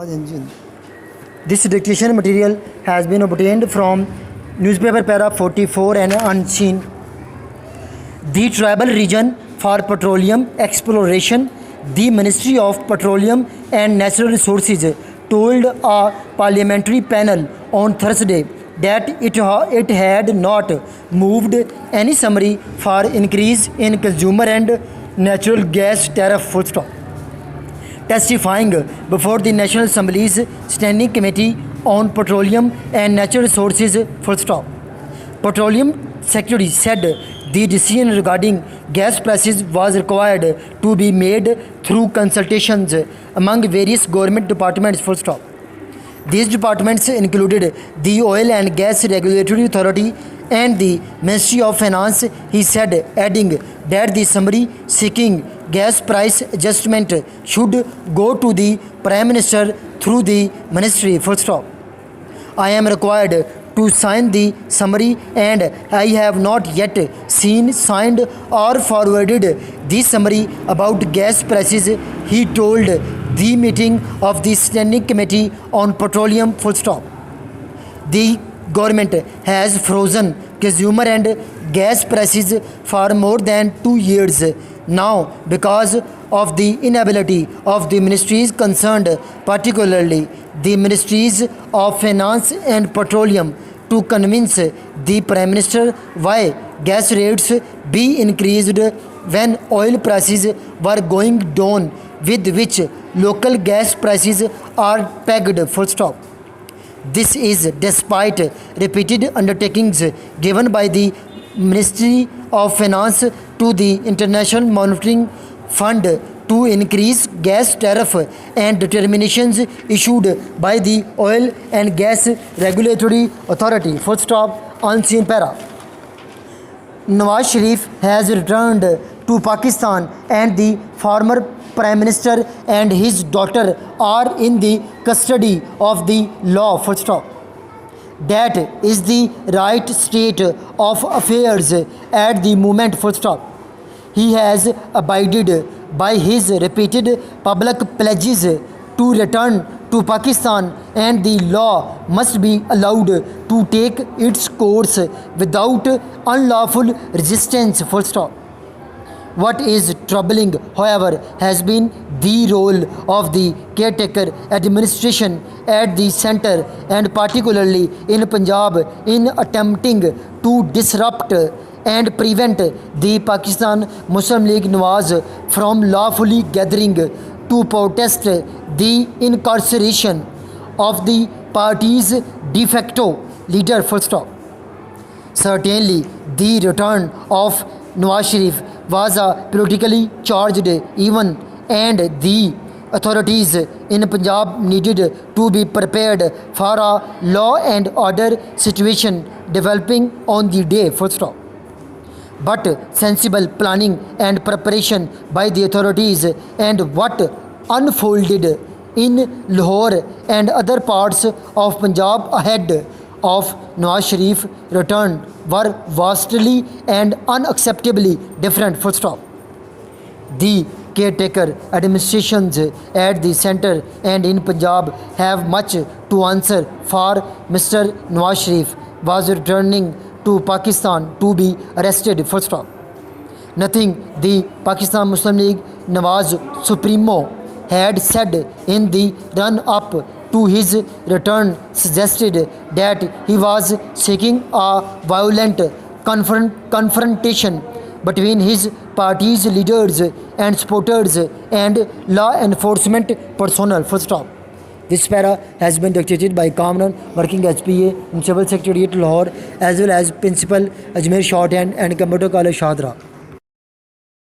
This dictation material has been obtained from newspaper para 44 and unseen. The tribal region for petroleum exploration, the Ministry of Petroleum and Natural Resources told a parliamentary panel on Thursday that it had not moved any summary for increase in consumer and natural gas tariff. Full stop. Testifying before the National Assembly's Standing Committee on Petroleum and Natural Resources. Full stop. Petroleum Secretary said the decision regarding gas prices was required to be made through consultations among various government departments. Full stop. These departments included the Oil and Gas Regulatory Authority and the Ministry of Finance, he said, adding that the summary seeking gas price adjustment should go to the Prime Minister through the Ministry. Full stop. I am required to sign the summary and I have not yet seen, signed or forwarded the summary about gas prices, he told the meeting of the Standing Committee on Petroleum. Full stop. The government has frozen consumer and gas prices for more than 2 years now because of the inability of the ministries concerned, particularly the Ministries of Finance and Petroleum, to convince the Prime Minister why gas rates be increased when oil prices were going down, with which local gas prices are pegged. Full stop. This is despite repeated undertakings given by the Ministry of Finance to the International Monetary Fund to increase gas tariff and determinations issued by the Oil and Gas Regulatory Authority. Full stop. Unseen para. Nawaz Sharif has returned to Pakistan and the former Prime Minister and his daughter are in the custody of the law. Full stop. That is the right state of affairs at the moment. Full stop. He has abided by his repeated public pledges to return to Pakistan and the law must be allowed to take its course without unlawful resistance. Full stop. What is troubling, however, has been the role of the caretaker administration at the centre and particularly in Punjab in attempting to disrupt and prevent the Pakistan Muslim League Nawaz from lawfully gathering to protest the incarceration of the party's de facto leader. Full stop. Certainly, the return of Nawaz Sharif was a politically charged event and the authorities in Punjab needed to be prepared for a law and order situation developing on the day. Full stop. But sensible planning and preparation by the authorities and what unfolded in Lahore and other parts of Punjab ahead of Nawaz Sharif return were vastly and unacceptably different. Full stop. The caretaker administrations at the centre and in Punjab have much to answer for. Mr. Nawaz Sharif was returning to Pakistan to be arrested. Full stop. Nothing the Pakistan Muslim League Nawaz Supremo had said in the run-up to his return suggested that he was seeking a violent confrontation between his party's leaders and supporters and law enforcement personnel. Full stop. This para has been dictated by Kamran, working as PA in Civil Secretariat Lahore, as well as Principal Ajmer Shorthand and Computer College Shadra.